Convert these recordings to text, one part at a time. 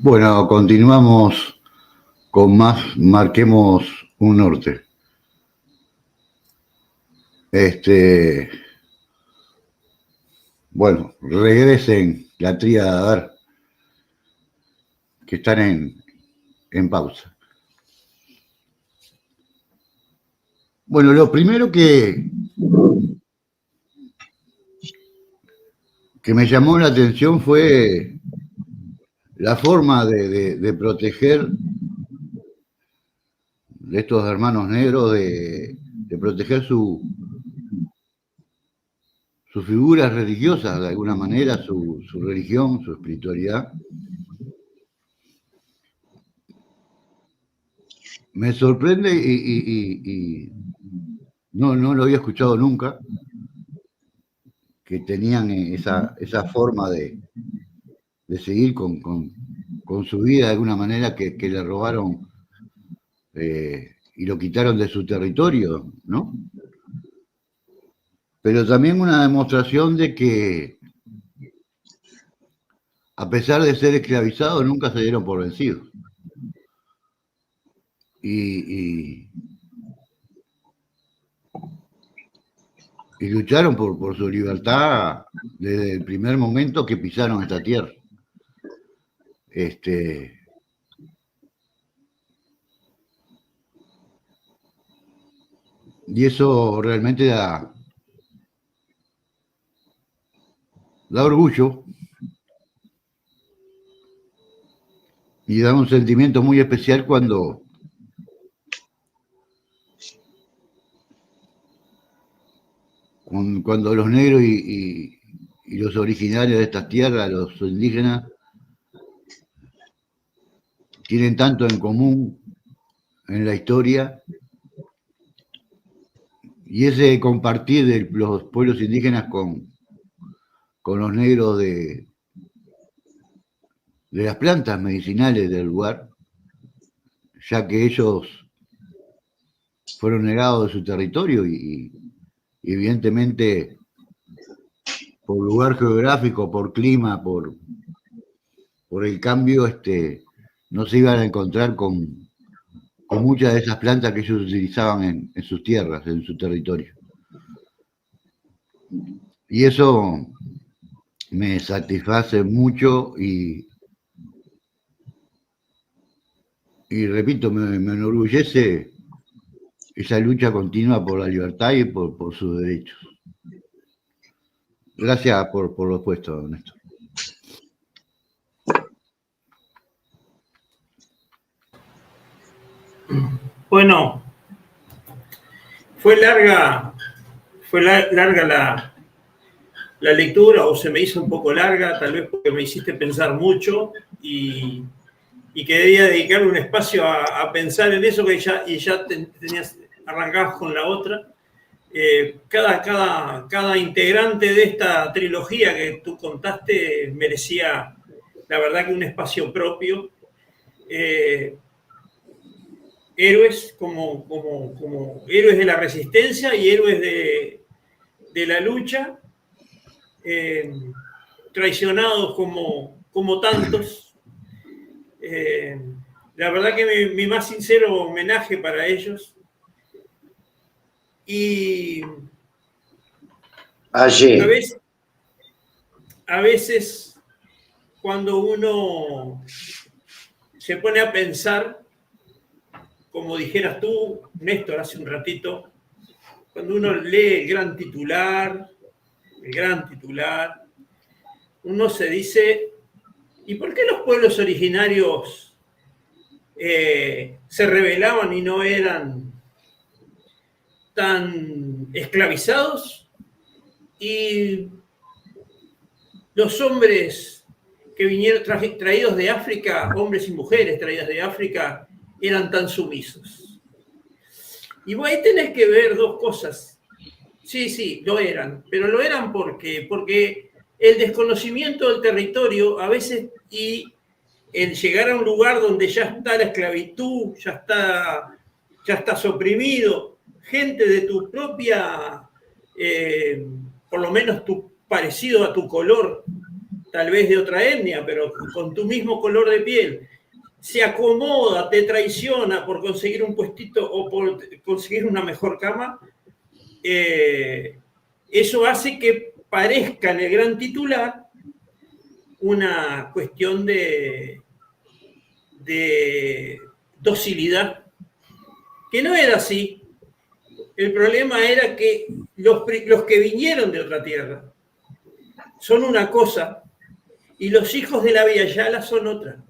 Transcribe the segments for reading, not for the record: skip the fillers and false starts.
Bueno, continuamos con más Marquemos un Norte. Bueno, regresen la tríada, a ver, que están en pausa. Bueno, lo primero que me llamó la atención fue la forma de proteger de estos hermanos negros, de proteger sus figuras religiosas, de alguna manera, su religión, su espiritualidad. Me sorprende y no lo había escuchado nunca, que tenían esa forma de seguir con su vida de alguna manera, que le robaron y lo quitaron de su territorio, ¿no? Pero también una demostración de que, a pesar de ser esclavizados, nunca se dieron por vencidos. Y lucharon por su libertad desde el primer momento que pisaron esta tierra. Y eso realmente da orgullo y da un sentimiento muy especial cuando los negros y los originarios de estas tierras, los indígenas, tienen tanto en común en la historia, y ese compartir de los pueblos indígenas con los negros de las plantas medicinales del lugar, ya que ellos fueron negados de su territorio y evidentemente por lugar geográfico, por clima, por el cambio, no se iban a encontrar con muchas de esas plantas que ellos utilizaban en sus tierras, en su territorio. Y eso me satisface mucho y repito, me enorgullece esa lucha continua por la libertad y por sus derechos. Gracias por lo puesto, Néstor. Bueno, fue larga la lectura, o se me hizo un poco larga, tal vez porque me hiciste pensar mucho y que debía dedicar un espacio a pensar en eso, que ya tenías, arrancabas con la otra. Cada integrante de esta trilogía que tú contaste merecía, la verdad, que un espacio propio. Héroes como héroes de la resistencia y héroes de la lucha, traicionados como tantos. La verdad que mi más sincero homenaje para ellos. Y a veces cuando uno se pone a pensar, como dijeras tú, Néstor, hace un ratito, cuando uno lee el gran titular, uno se dice, ¿y por qué los pueblos originarios se rebelaban y no eran tan esclavizados? Y los hombres que vinieron traídos de África, hombres y mujeres traídas de África, eran tan sumisos. Y vos ahí tenés que ver dos cosas. Sí, lo eran, pero lo eran porque el desconocimiento del territorio a veces, y el llegar a un lugar donde ya está la esclavitud, ya estás oprimido, gente de tu propia, por lo menos parecido a tu color, tal vez de otra etnia, pero con tu mismo color de piel, se acomoda, te traiciona por conseguir un puestito o por conseguir una mejor cama, eso hace que parezca en el gran titular una cuestión de docilidad, que no era así. El problema era que los que vinieron de otra tierra son una cosa y los hijos de la Villa Yala son otra.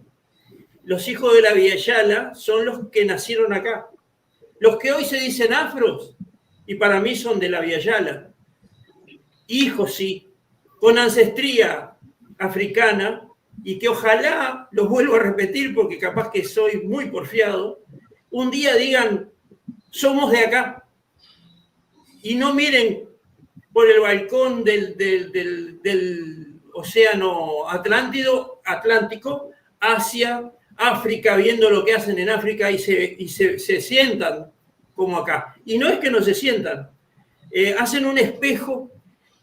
Los hijos de la Villa Yala son los que nacieron acá. Los que hoy se dicen afros, y para mí son de la Villa Yala. Hijos, sí, con ancestría africana, y que ojalá, los vuelvo a repetir porque capaz que soy muy porfiado, un día digan, somos de acá, y no miren por el balcón del océano Atlántico hacia África, viendo lo que hacen en África y se sientan como acá. Y no es que no se sientan, hacen un espejo,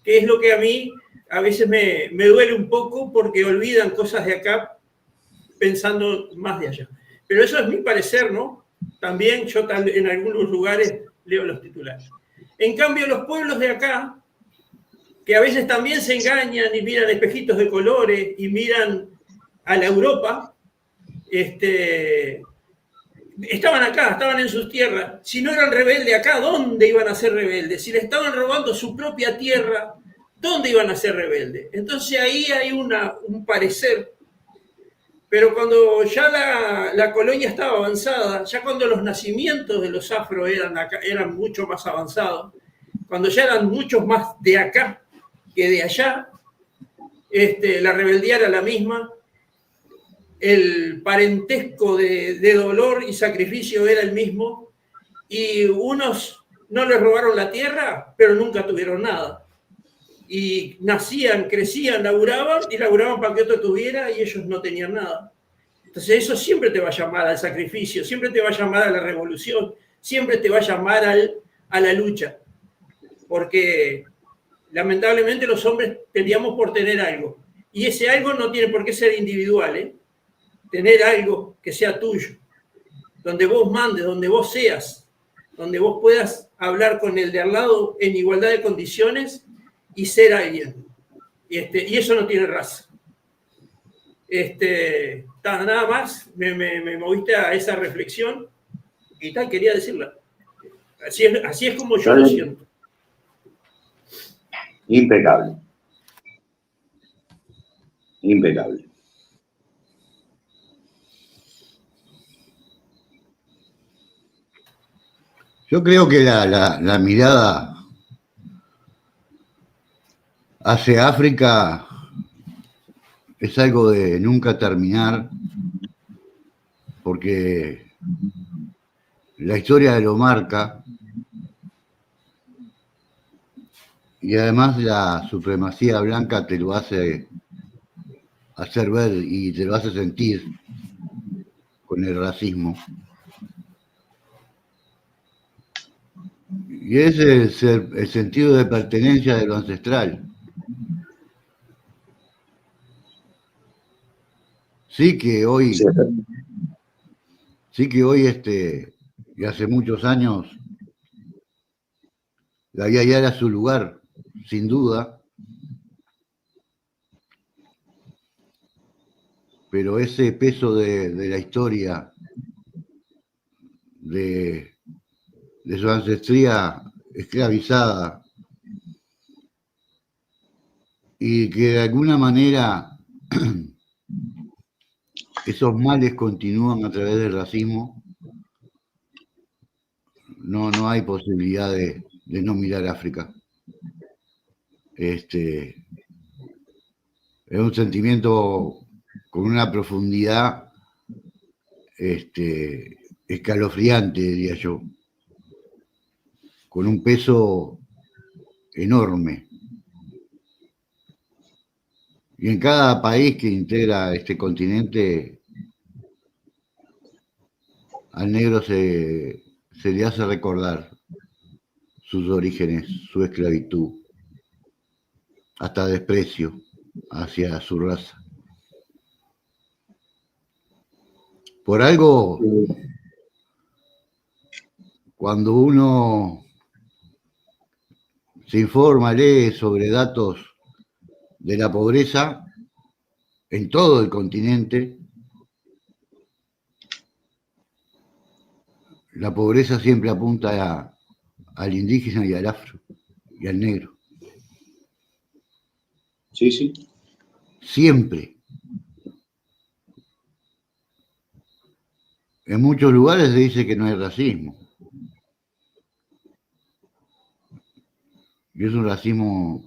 que es lo que a mí a veces me duele un poco porque olvidan cosas de acá pensando más de allá. Pero eso es mi parecer, ¿no? También yo en algunos lugares leo los titulares. En cambio, los pueblos de acá, que a veces también se engañan y miran espejitos de colores y miran a la Europa, estaban acá, estaban en sus tierras. Si no eran rebeldes acá, ¿dónde iban a ser rebeldes? Si le estaban robando su propia tierra, ¿dónde iban a ser rebeldes? Entonces ahí hay un parecer. Pero cuando ya la colonia estaba avanzada, ya cuando los nacimientos de los afro eran mucho más avanzados, cuando ya eran muchos más de acá que de allá, la rebeldía era la misma, el parentesco de dolor y sacrificio era el mismo, y unos no les robaron la tierra, pero nunca tuvieron nada. Y nacían, crecían, laburaban para que otro tuviera y ellos no tenían nada. Entonces eso siempre te va a llamar al sacrificio, siempre te va a llamar a la revolución, siempre te va a llamar a la lucha. Porque lamentablemente los hombres peleamos por tener algo. Y ese algo no tiene por qué ser individual, ¿eh? Tener algo que sea tuyo, donde vos mandes, donde vos seas, donde vos puedas hablar con el de al lado en igualdad de condiciones y ser alguien. Y eso no tiene raza. Nada más, me moviste a esa reflexión y tal, quería decirla. Así es como yo lo siento. Impecable. Impecable. Yo creo que la mirada hacia África es algo de nunca terminar, porque la historia lo marca y además la supremacía blanca te lo hace hacer ver y te lo hace sentir con el racismo. Y ese es el sentido de pertenencia de lo ancestral. Sí que hoy, y hace muchos años, la Villa Yala era su lugar, sin duda, pero ese peso de la historia, de su ancestría esclavizada, y que de alguna manera esos males continúan a través del racismo, no hay posibilidad de no mirar África. Es un sentimiento con una profundidad escalofriante, diría yo, con un peso enorme. Y en cada país que integra este continente, al negro se le hace recordar sus orígenes, su esclavitud, hasta desprecio. hacia su raza. Por algo, cuando uno se informa, lee sobre datos de la pobreza en todo el continente, la pobreza siempre apunta al indígena y al afro y al negro. Sí, sí. Siempre. En muchos lugares se dice que no hay racismo. Y es un racismo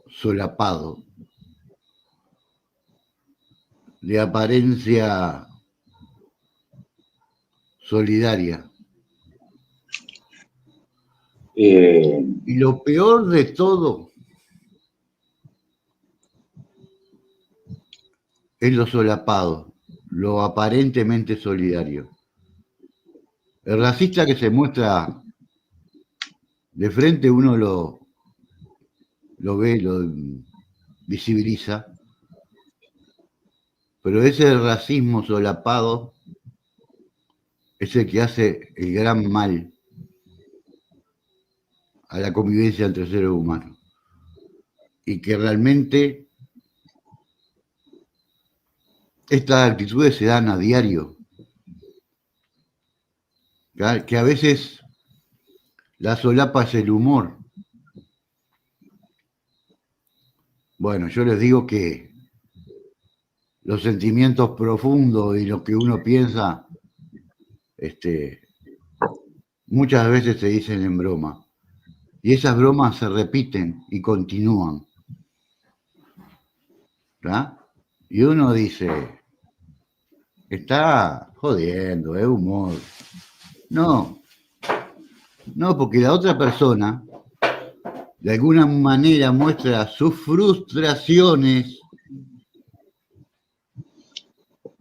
solapado, de apariencia solidaria. Y lo peor de todo es lo solapado, lo aparentemente solidario. El racista que se muestra de frente, uno lo ve, lo visibiliza, pero ese racismo solapado es el que hace el gran mal a la convivencia entre seres humanos y que realmente estas actitudes se dan a diario, que a veces la solapa es el humor. Bueno, yo les digo que los sentimientos profundos y lo que uno piensa, muchas veces se dicen en broma. Y esas bromas se repiten y continúan. ¿Verdad? Y uno dice, está jodiendo, es humor. No, no, porque la otra persona de alguna manera muestra sus frustraciones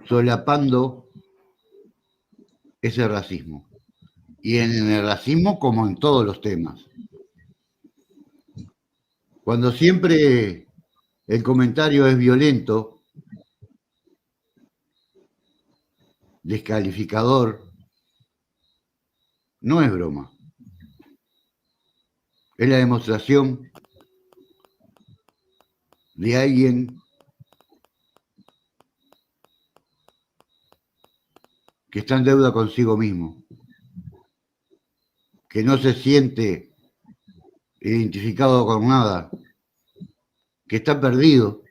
solapando ese racismo. Y en el racismo como en todos los temas. Cuando siempre el comentario es violento, descalificador, no es broma. Es la demostración de alguien que está en deuda consigo mismo, que no se siente identificado con nada, que está perdido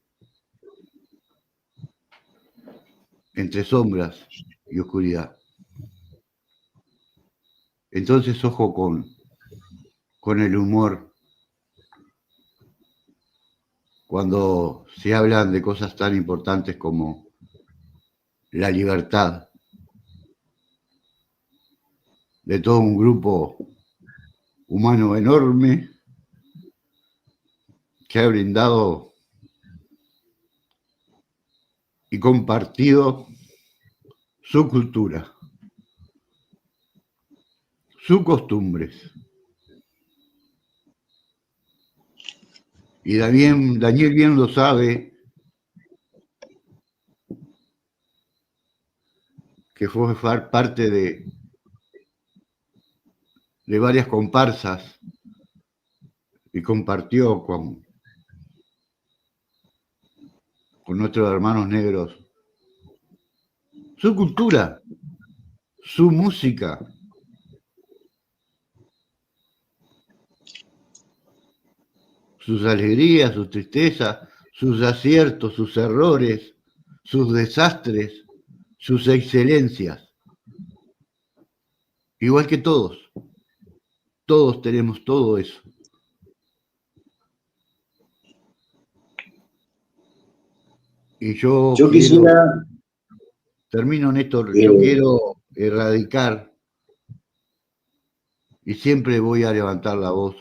entre sombras y oscuridad. Entonces, ojo con el humor cuando se hablan de cosas tan importantes como la libertad de todo un grupo humano enorme que ha brindado y compartido su cultura, sus costumbres. Y Daniel bien lo sabe, que fue parte de varias comparsas y compartió con nuestros hermanos negros su cultura, su música. Sus alegrías, sus tristezas, sus aciertos, sus errores, sus desastres, sus excelencias. Igual que todos. Todos tenemos todo eso. Y yo quisiera... Termino, Néstor, yo quiero erradicar y siempre voy a levantar la voz.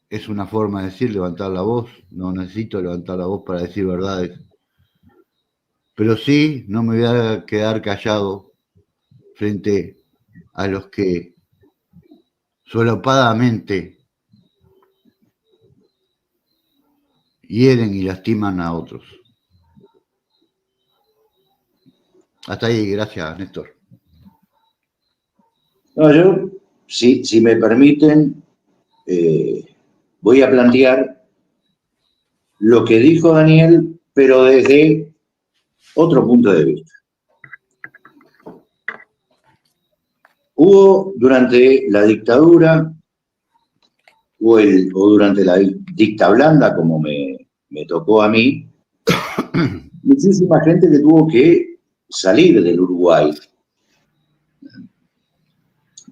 Es una forma de decir levantar la voz, no necesito levantar la voz para decir verdades. Pero sí, no me voy a quedar callado frente a los que solapadamente hieren y lastiman a otros. Hasta ahí, gracias, Néstor. No, yo, si me permiten, voy a plantear lo que dijo Daniel, pero desde otro punto de vista. Hubo durante la dictadura, o durante la dicta blanda, como me tocó a mí, muchísima gente que tuvo que salir del Uruguay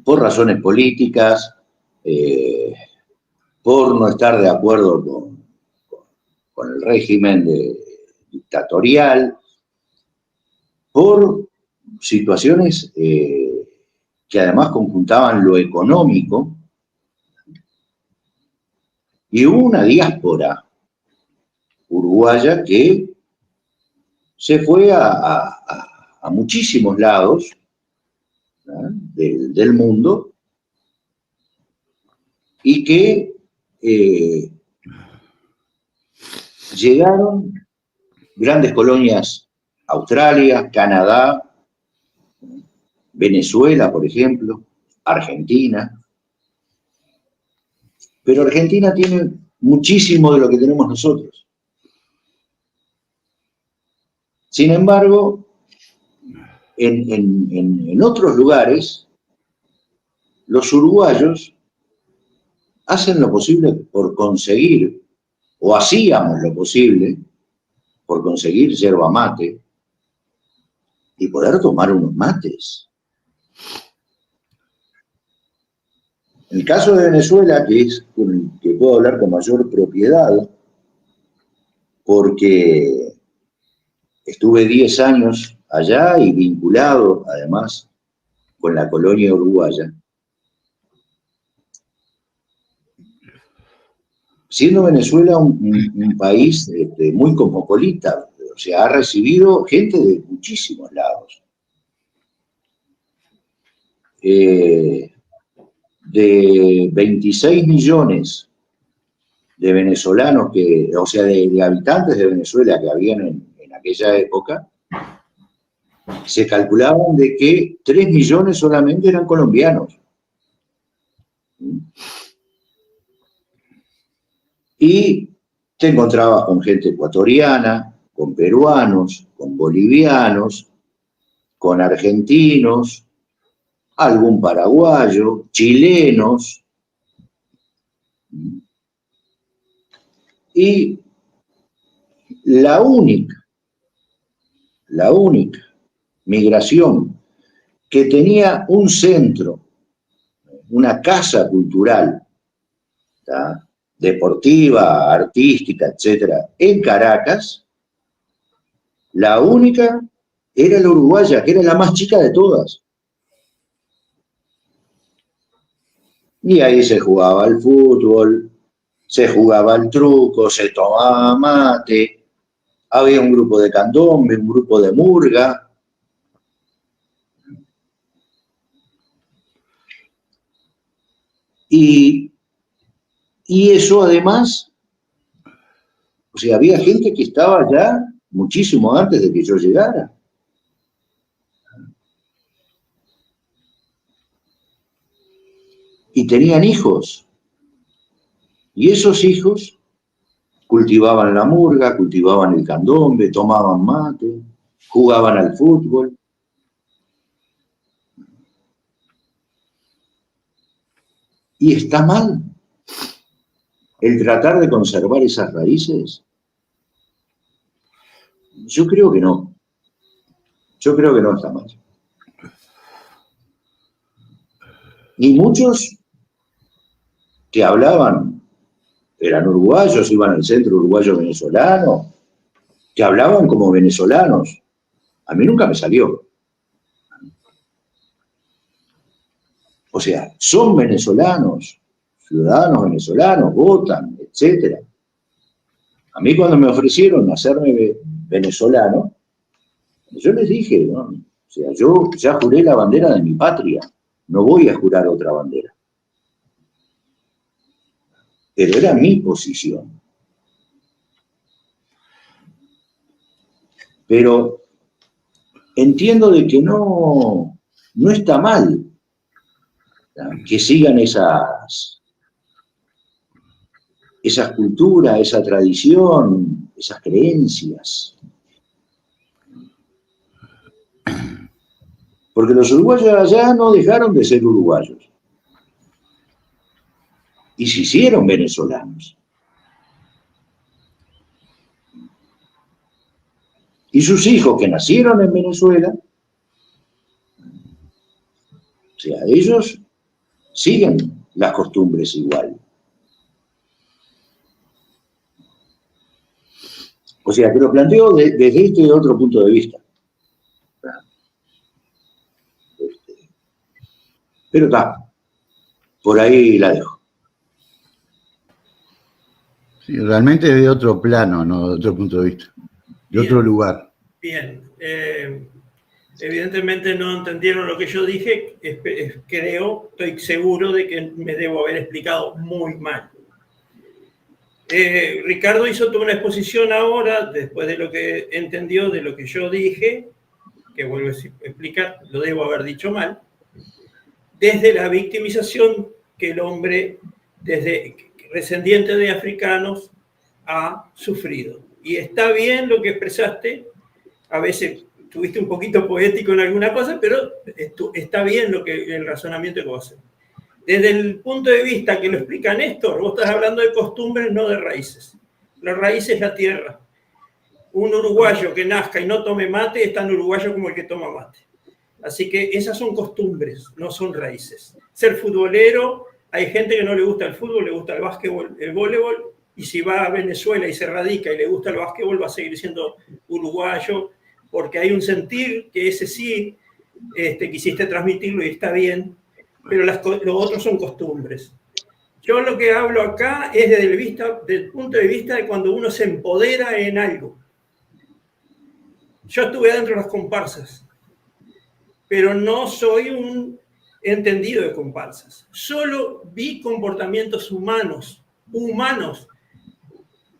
por razones políticas, por no estar de acuerdo con el régimen dictatorial, por situaciones que además conjuntaban lo económico, y hubo una diáspora uruguaya que se fue a muchísimos lados, ¿no?, del mundo, y que llegaron grandes colonias, Australia, Canadá, Venezuela, por ejemplo, Argentina. Pero Argentina tiene muchísimo de lo que tenemos nosotros. Sin embargo, en otros lugares, los uruguayos hacen lo posible por conseguir, o hacíamos lo posible, por conseguir yerba mate y poder tomar unos mates. En el caso de Venezuela, que es con el que puedo hablar con mayor propiedad, porque estuve 10 años allá y vinculado, además, con la colonia uruguaya. Siendo Venezuela un país muy cosmopolita, o sea, ha recibido gente de muchísimos lados. De 26 millones de venezolanos, o sea, de habitantes de Venezuela que habían en aquella época, se calculaban de que 3 millones solamente eran colombianos. Y te encontrabas con gente ecuatoriana, con peruanos, con bolivianos, con argentinos, algún paraguayo, chilenos. Y la única migración que tenía un centro, una casa cultural, ¿tá?, deportiva, artística, etcétera, en Caracas, la única era la uruguaya, que era la más chica de todas. Y ahí se jugaba al fútbol, se jugaba al truco, se tomaba mate, había un grupo de candombe, un grupo de murga. Y eso además, o sea, había gente que estaba ya muchísimo antes de que yo llegara. Y tenían hijos. Y esos hijos cultivaban la murga, cultivaban el candombe, tomaban mate, jugaban al fútbol. Y está mal el tratar de conservar esas raíces. Yo creo que no. Yo creo que no está mal. Y muchos que hablaban, eran uruguayos, iban al centro uruguayo venezolano, que hablaban como venezolanos. A mí nunca me salió. O sea, son venezolanos, ciudadanos venezolanos, votan, etc. A mí cuando me ofrecieron hacerme venezolano, yo les dije, ¿no?, o sea, yo ya juré la bandera de mi patria, no voy a jurar otra bandera. Pero era mi posición. Pero entiendo de que no está mal, ¿no?, que sigan esas culturas, esa tradición, esas creencias. Porque los uruguayos allá no dejaron de ser uruguayos. Y se hicieron venezolanos. Y sus hijos que nacieron en Venezuela, o sea, ellos siguen las costumbres igual. O sea, te lo planteo desde este otro punto de vista. Pero está, por ahí la dejo. Sí, realmente de otro plano, no de otro punto de vista, de otro lugar. Bien. Evidentemente no entendieron lo que yo dije. Creo, estoy seguro de que me debo haber explicado muy mal. Ricardo hizo toda una exposición ahora, después de lo que entendió de lo que yo dije, que vuelvo a explicar, lo debo haber dicho mal, desde la victimización que el hombre, desde descendiente de africanos, ha sufrido. Y está bien lo que expresaste, a veces estuviste un poquito poético en alguna cosa, pero está bien el razonamiento que vos haces. Desde el punto de vista que lo explica Néstor, vos estás hablando de costumbres, no de raíces. La raíz es la tierra. Un uruguayo que nazca y no tome mate es tan uruguayo como el que toma mate. Así que esas son costumbres, no son raíces. Ser futbolero, hay gente que no le gusta el fútbol, le gusta el básquetbol, el voleibol, y si va a Venezuela y se radica y le gusta el básquetbol, va a seguir siendo uruguayo, porque hay un sentir que ese sí quisiste transmitirlo y está bien, pero los otros son costumbres. Yo lo que hablo acá es desde el punto de vista de cuando uno se empodera en algo. Yo estuve dentro de las comparsas, pero no soy un entendido de comparsas. Solo vi comportamientos humanos,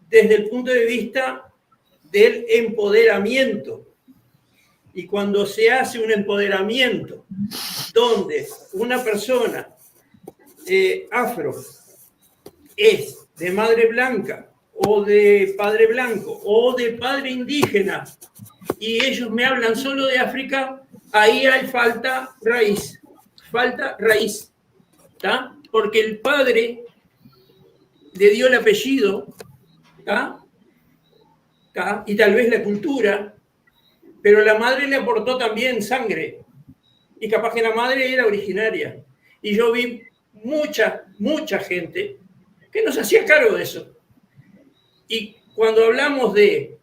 desde el punto de vista del empoderamiento. Y cuando se hace un empoderamiento donde una persona afro es de madre blanca o de padre blanco o de padre indígena y ellos me hablan solo de África, ahí hay falta raíz, ¿tá? Porque el padre le dio el apellido, ¿tá? Y tal vez la cultura, pero la madre le aportó también sangre, y capaz que la madre era originaria. Y yo vi mucha gente que no se hacía cargo de eso. Y cuando hablamos de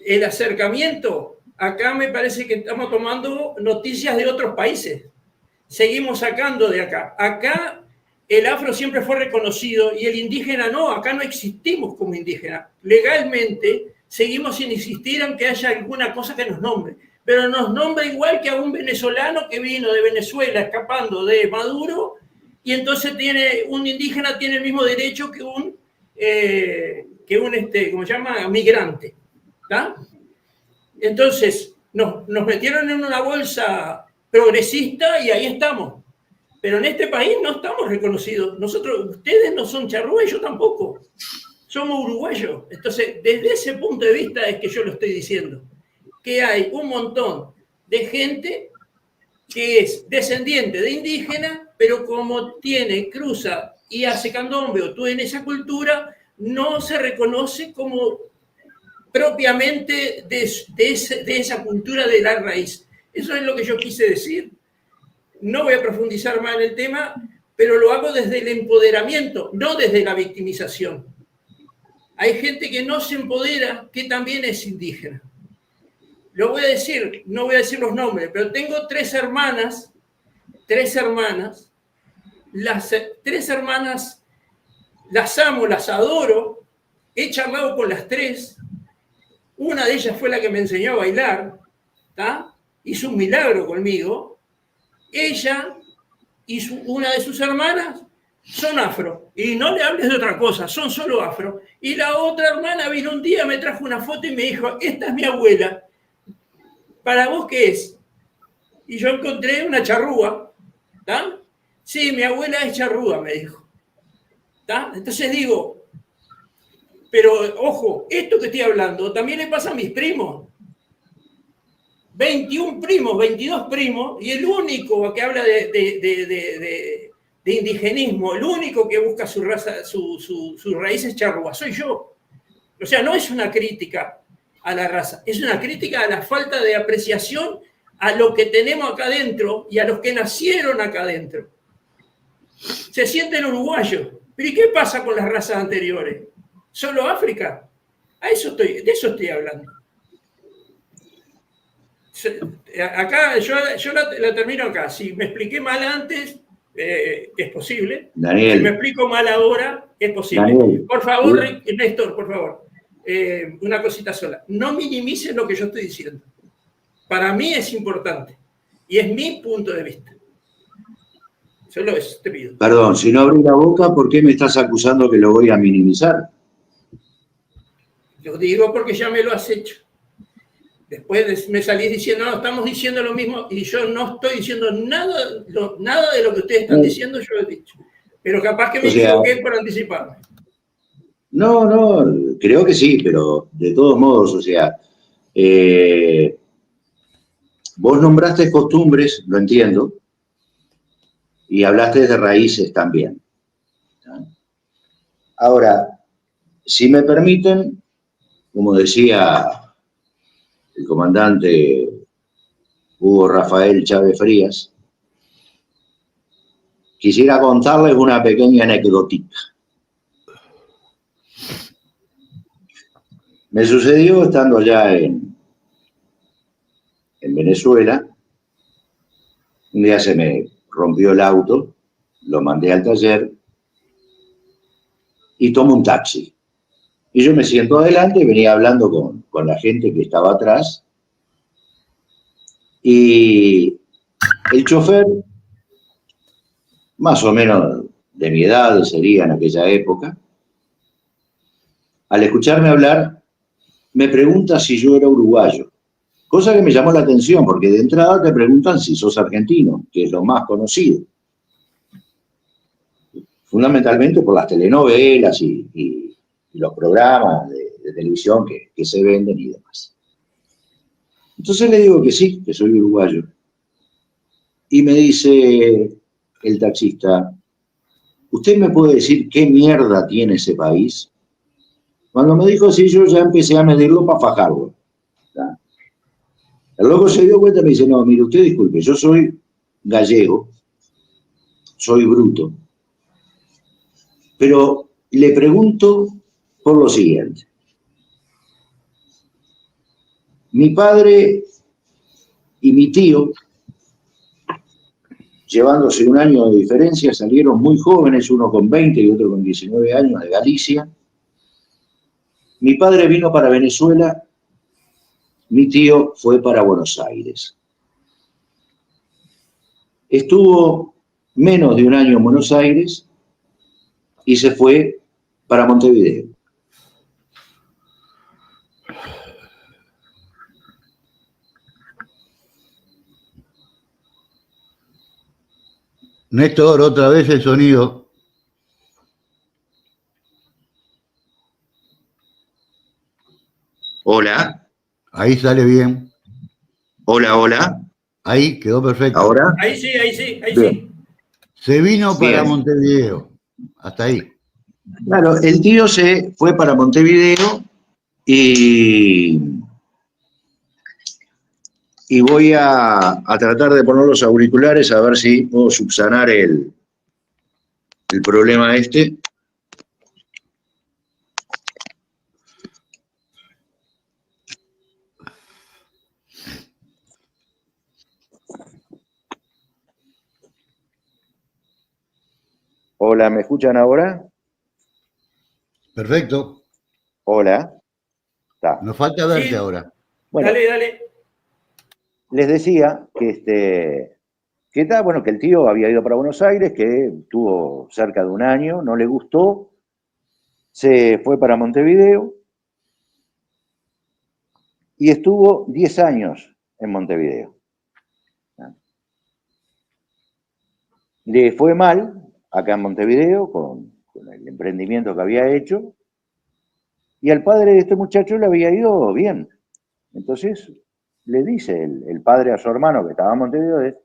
el acercamiento, acá me parece que estamos tomando noticias de otros países. Seguimos sacando de acá. Acá el afro siempre fue reconocido y el indígena no, acá no existimos como indígena. Legalmente seguimos sin insistir en que haya alguna cosa que nos nombre, pero nos nombra igual que a un venezolano que vino de Venezuela escapando de Maduro y entonces un indígena tiene el mismo derecho que un ¿cómo se llama? Migrante. ¿Tá? Entonces nos metieron en una bolsa progresista y ahí estamos. Pero en este país no estamos reconocidos. Ustedes no son charrúas, yo tampoco. Somos uruguayos. Entonces, desde ese punto de vista es que yo lo estoy diciendo. Que hay un montón de gente que es descendiente de indígena, pero como cruza y hace candombe o tú en esa cultura, no se reconoce como propiamente de esa cultura de la raíz. Eso es lo que yo quise decir. No voy a profundizar más en el tema, pero lo hago desde el empoderamiento, no desde la victimización. Hay gente que no se empodera, que también es indígena. Lo voy a decir, no voy a decir los nombres, pero tengo tres hermanas. Las tres hermanas las amo, las adoro. He charlado con las tres. Una de ellas fue la que me enseñó a bailar, ¿tá? Hizo un milagro conmigo. Ella y una de sus hermanas son afro. Y no le hables de otra cosa, son solo afro. Y la otra hermana vino un día, me trajo una foto y me dijo, esta es mi abuela. ¿Para vos qué es? Y yo encontré una charrúa, ¿está? Sí, mi abuela es charrúa, me dijo. ¿Está? Entonces digo, pero ojo, esto que estoy hablando también le pasa a mis primos. 21 primos, 22 primos, y el único que habla de indigenismo, el único que busca su raza, sus raíces charrúa, soy yo. O sea, no es una crítica a la raza, es una crítica a la falta de apreciación a lo que tenemos acá adentro y a los que nacieron acá adentro. Se sienten uruguayos. ¿Pero y qué pasa con las razas anteriores? ¿Solo África? De eso estoy hablando. Acá, yo la termino acá. Si me expliqué mal antes, es posible. Daniel, si me explico mal ahora, es posible. Daniel, Por favor, Néstor, por favor, una cosita sola. No minimices lo que yo estoy diciendo. Para mí es importante. Y es mi punto de vista. Solo eso te pido. Perdón, si no abrí la boca, ¿por qué me estás acusando que lo voy a minimizar? Yo digo porque ya me lo has hecho. Después me salís diciendo, no, estamos diciendo lo mismo, y yo no estoy diciendo nada de lo que ustedes están diciendo, yo he dicho. Pero capaz que me equivoqué por anticiparme. No, creo que sí, pero de todos modos, o sea, vos nombraste costumbres, lo entiendo, y hablaste de raíces también. Ahora, si me permiten, como decía el comandante Hugo Rafael Chávez Frías, quisiera contarles una pequeña anecdotita. Me sucedió estando allá en Venezuela. Un día se me rompió el auto, lo mandé al taller y tomo un taxi. Y yo me siento adelante y venía hablando con la gente que estaba atrás. Y el chofer, más o menos de mi edad sería en aquella época, al escucharme hablar, me pregunta si yo era uruguayo. Cosa que me llamó la atención, porque de entrada te preguntan si sos argentino, que es lo más conocido. Fundamentalmente por las telenovelas y los programas de televisión que se venden y demás. Entonces le digo que sí, que soy uruguayo. Y me dice el taxista, ¿usted me puede decir qué mierda tiene ese país? Cuando me dijo así, yo ya empecé a medirlo para fajarlo. ¿Tá? El loco se dio cuenta y me dice, no, mire, usted disculpe, yo soy gallego, soy bruto, pero le pregunto por lo siguiente. Mi padre y mi tío, llevándose un año de diferencia, salieron muy jóvenes, uno con 20 y otro con 19 años, de Galicia. Mi padre vino para Venezuela, mi tío fue para Buenos Aires. Estuvo menos de un año en Buenos Aires y se fue para Montevideo. Néstor, otra vez el sonido. Hola. Ahí sale bien. Hola, hola. Ahí quedó perfecto. ¿Ahora? Ahí sí, ahí Bien. sí. Se vino para Bien. Montevideo. Hasta ahí. Claro, el tío se fue para Montevideo y voy a tratar de poner los auriculares a ver si puedo subsanar el problema este. Hola, ¿me escuchan ahora? Perfecto. Hola. Está. Nos falta verte Sí. ahora. Bueno, Dale. les decía que bueno, que el tío había ido para Buenos Aires, que estuvo cerca de un año, no le gustó, se fue para Montevideo y estuvo 10 años en Montevideo. Le fue mal acá en Montevideo con el emprendimiento que había hecho, y al padre de este muchacho le había ido bien. Entonces le dice el padre a su hermano que estaba en Montevideo,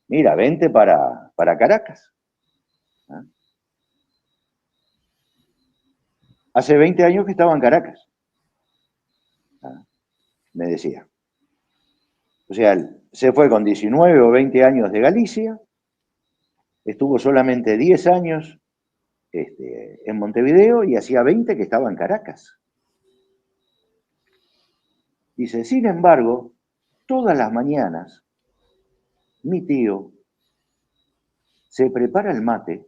mira, vente para Caracas. ¿Ah? Hace 20 años que estaba en Caracas, ¿ah? Me decía. O sea, se fue con 19 o 20 años de Galicia, estuvo solamente 10 años en Montevideo y hacía 20 que estaba en Caracas. Dice, sin embargo, todas las mañanas mi tío se prepara el mate,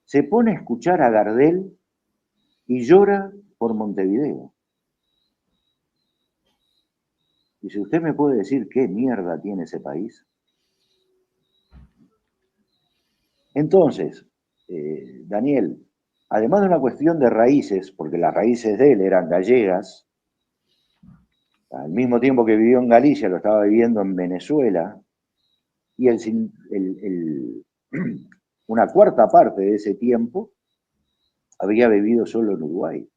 se pone a escuchar a Gardel y llora por Montevideo. Dice, ¿usted me puede decir qué mierda tiene ese país? Entonces, Daniel, además de una cuestión de raíces, porque las raíces de él eran gallegas, al mismo tiempo que vivió en Galicia, lo estaba viviendo en Venezuela, y una cuarta parte de ese tiempo había vivido solo en Uruguay.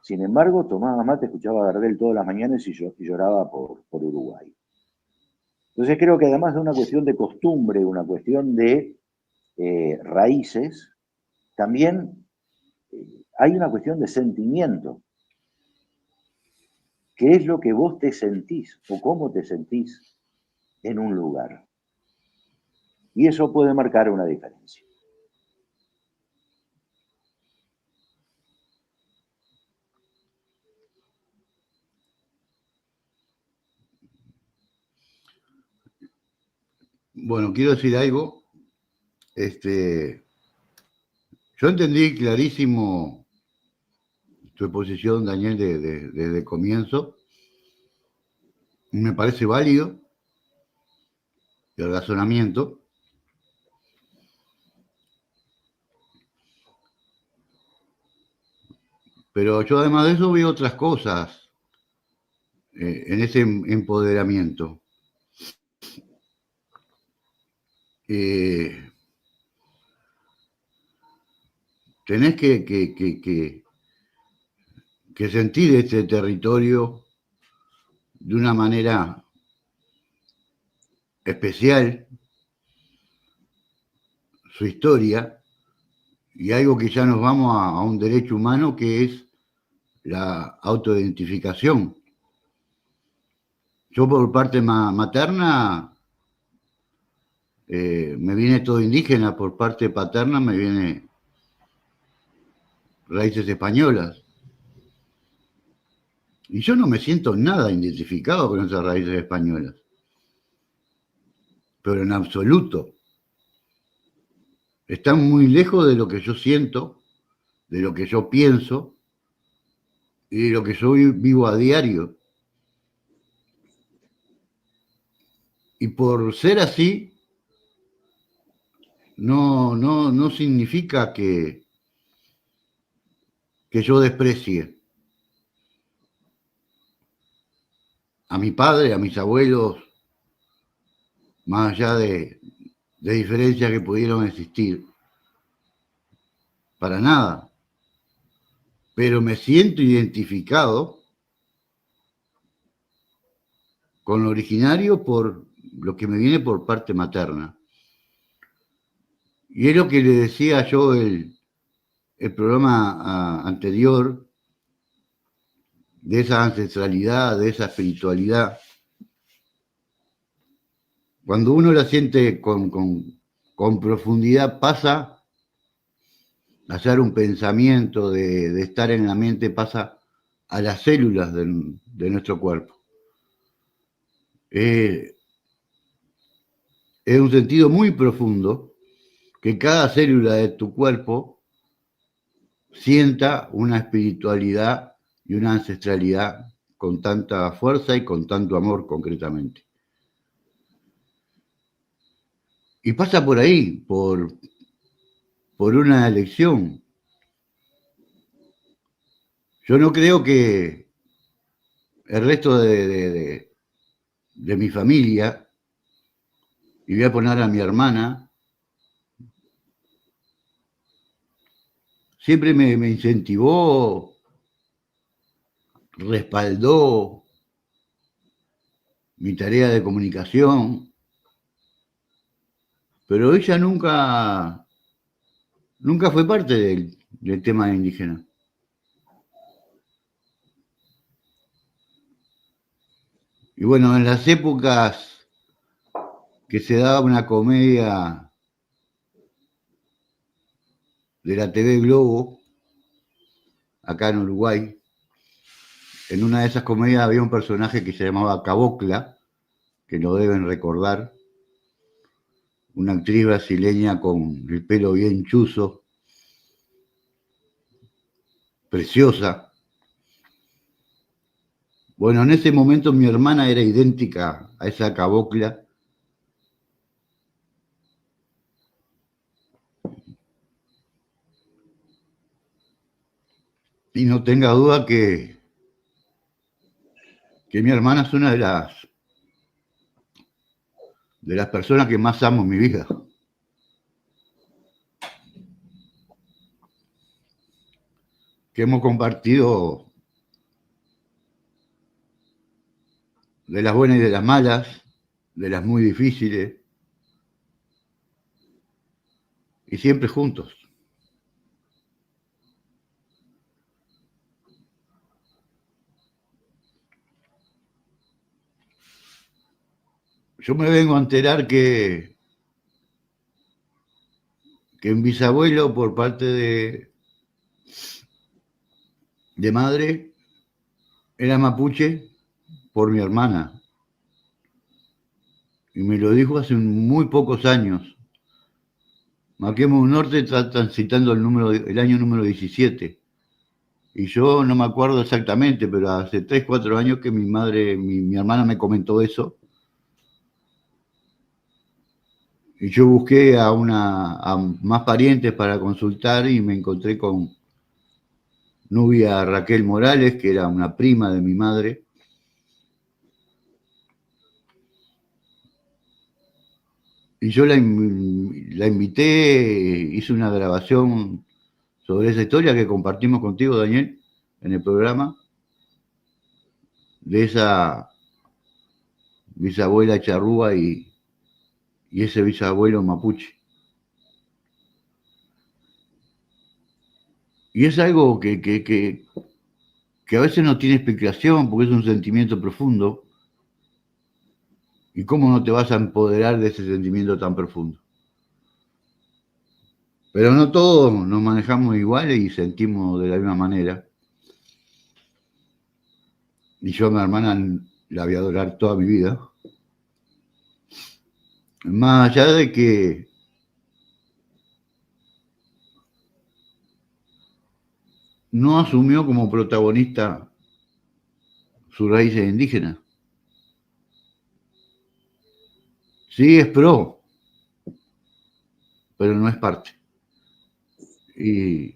Sin embargo, tomaba mate, escuchaba a Gardel todas las mañanas y lloraba por Uruguay. Entonces creo que además de una cuestión de costumbre, una cuestión de raíces, también hay una cuestión de sentimiento. ¿Qué es lo que vos te sentís o cómo te sentís en un lugar? Y eso puede marcar una diferencia. Bueno, quiero decir algo. Yo entendí clarísimo tu exposición, Daniel, desde el comienzo. Me parece válido el razonamiento. Pero yo además de eso veo otras cosas en ese empoderamiento. Tenés que sentir este territorio de una manera especial, su historia, y algo que ya nos vamos a un derecho humano que es la autoidentificación. Yo por parte materna me viene todo indígena, por parte paterna me viene raíces españolas. Y yo no me siento nada identificado con esas raíces españolas. Pero en absoluto. Están muy lejos de lo que yo siento, de lo que yo pienso y de lo que yo vivo a diario. Y por ser así, no significa que yo desprecie a mi padre, a mis abuelos, más allá de diferencias que pudieron existir. Para nada. Pero me siento identificado con lo originario por lo que me viene por parte materna. Y es lo que le decía yo el programa anterior, de esa ancestralidad, de esa espiritualidad. Cuando uno la siente con profundidad, pasa a ser un pensamiento de estar en la mente, pasa a las células de nuestro cuerpo. Es un sentido muy profundo que cada célula de tu cuerpo sienta una espiritualidad y una ancestralidad con tanta fuerza y con tanto amor concretamente. Y pasa por ahí, por una elección. Yo no creo que el resto de mi familia, y voy a poner a mi hermana, siempre me incentivó, respaldó mi tarea de comunicación, pero ella nunca fue parte del tema indígena. Y bueno, en las épocas que se daba una comedia de la TV Globo, acá en Uruguay, en una de esas comedias había un personaje que se llamaba Cabocla, que lo deben recordar, una actriz brasileña con el pelo bien chuzo, preciosa. Bueno, en ese momento mi hermana era idéntica a esa Cabocla. Y no tenga duda que mi hermana es una de las personas que más amo en mi vida. Que hemos compartido de las buenas y de las malas, de las muy difíciles, y siempre juntos. Yo me vengo a enterar que un bisabuelo por parte de madre era mapuche por mi hermana. Y me lo dijo hace muy pocos años. Maquemos Norte está transitando el año número 17. Y yo no me acuerdo exactamente, pero hace 3, 4 años que mi hermana me comentó eso. Y yo busqué a más parientes para consultar y me encontré con Nubia Raquel Morales, que era una prima de mi madre. Y yo la invité, hice una grabación sobre esa historia que compartimos contigo, Daniel, en el programa, de esa bisabuela charrúa y ese bisabuelo mapuche. Y es algo que a veces no tiene explicación porque es un sentimiento profundo. ¿Y cómo no te vas a empoderar de ese sentimiento tan profundo? Pero no todos nos manejamos iguales y sentimos de la misma manera. Y yo a mi hermana la voy a adorar toda mi vida. Más allá de que no asumió como protagonista sus raíces indígenas. Sí es pro, pero no es parte. Y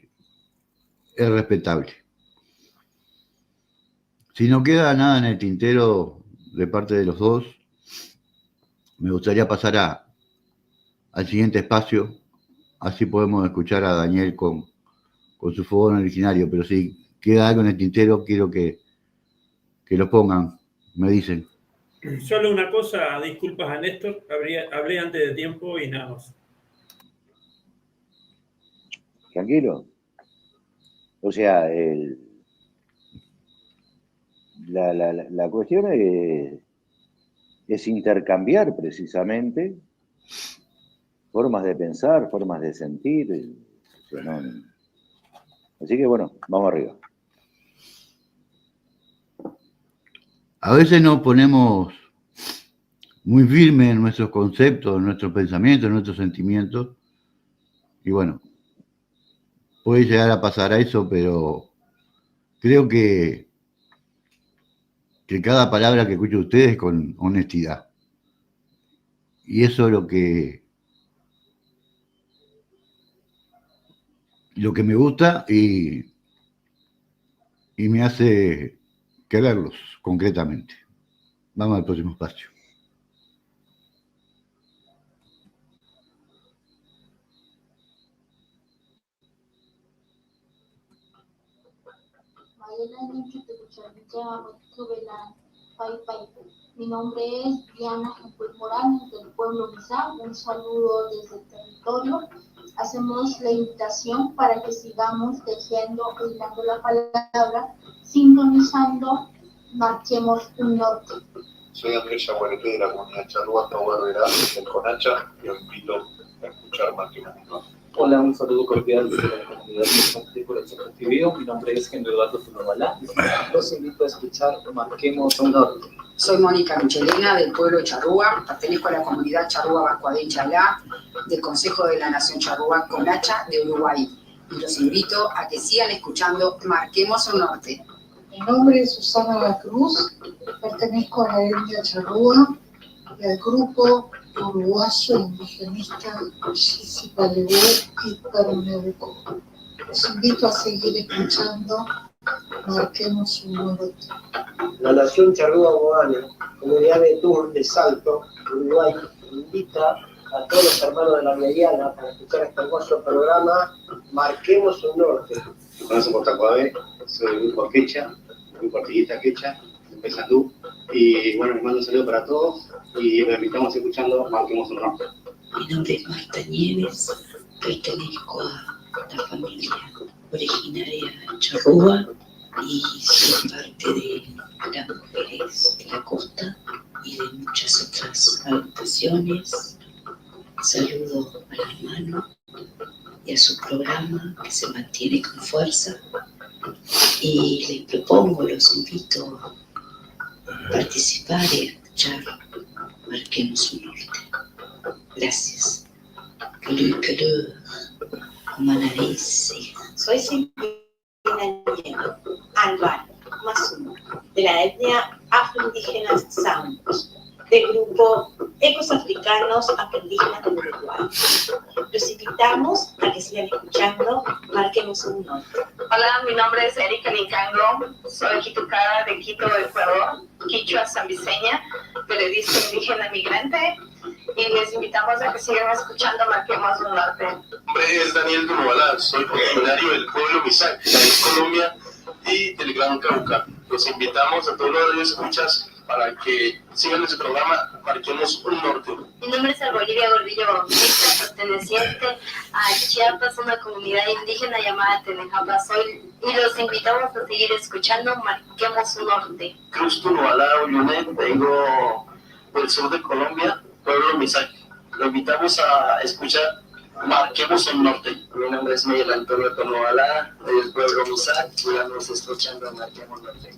es respetable. Si no queda nada en el tintero de parte de los dos, me gustaría pasar al siguiente espacio, así podemos escuchar a Daniel con su fogón originario, pero si queda algo en el tintero, quiero que lo pongan, me dicen. Solo una cosa, disculpas a Néstor, hablé antes de tiempo y nada más. Tranquilo. O sea, la cuestión es intercambiar precisamente formas de pensar, formas de sentir. O sea, así que bueno, vamos arriba. A veces nos ponemos muy firmes en nuestros conceptos, en nuestros pensamientos, en nuestros sentimientos, y bueno, puede llegar a pasar a eso, pero creo que cada palabra que escucho de ustedes es con honestidad. Y eso es lo que me gusta y me hace que verlos concretamente. Vamos al próximo espacio. Mi nombre es Diana Morales del pueblo Mizá. Un saludo desde el territorio. Hacemos la invitación para que sigamos tejiendo y dando la palabra, sintonizando, marquemos un norte. Soy Andrés Yaguareté de la comunidad charrúa, Tahuarverá, del Conacha, y os invito a escuchar Marquemos un Norte. Hola, un saludo cordial desde la comunidad de Corazón Actividad. Mi nombre es Henry Eduardo Funobalá. Los invito a escuchar Marquemos un Norte. Soy Mónica Michelena del pueblo Charrúa, pertenezco a la comunidad Charrúa Bascuadén Chalá del Consejo de la Nación Charrúa Conacha de Uruguay. Y los invito a que sigan escuchando Marquemos un Norte. Mi nombre es Susana La Cruz, pertenezco a la etnia Charrúa y al grupo uruguayo indigenista Xisipalebú y Parunebuco. Los invito a seguir escuchando Marquemos un Norte. La Nación Charrúa Boana, comunidad de Tour de Salto, Uruguay, invita a todos los hermanos de la Mediana para escuchar este hermoso programa Marquemos un Norte. Me conocen por Tacuabé, soy del grupo Quecha, grupo artillista Quecha, de Pesandú, y bueno, les mando un saludo para todos y los invitamos escuchando Marquemos un Norte. Mi nombre es Marta Nieves, pertenezco a la familia originaria charrúa y soy parte de las mujeres de la costa y de muchas otras agrupaciones. Saludo al hermano y a su programa que se mantiene con fuerza y les propongo, los invito a participar y a escuchar Marquemos un Norte. Gracias. Que humanarice. Soy Silvina Nieva, Alvar, Masuno, de la etnia afroindígena Sound, del grupo Ecos Africanos Afroindígenas del Uruguay. Los invitamos a que sigan escuchando Marquemos un Norte. Hola, mi nombre es Erika Nicango, soy quitucara de Quito, Ecuador, quichua zambiseña, periodista indígena migrante, y les invitamos a que sigan escuchando Marquemos un Norte. Mi nombre es Daniel Dunobalá, soy originario del pueblo Mizá, de Colombia y del Gran Cauca. Los invitamos a todos los que escuchas para que sigan ese programa Marquemos un Norte. Mi nombre es Bolivia Gordillo Bautista, perteneciente a Chiapas, una comunidad indígena llamada Tenejapazoy, y los invitamos a seguir escuchando Marquemos un Norte. Cruz Dunobalá, Uyunet, vengo del sur de Colombia, pueblo Mizá. Los invitamos a escuchar Marquemos un Norte. Mi nombre es Miguel Antonio Tonobalá, del pueblo Mizá, y estamos escuchando Marquemos un Norte.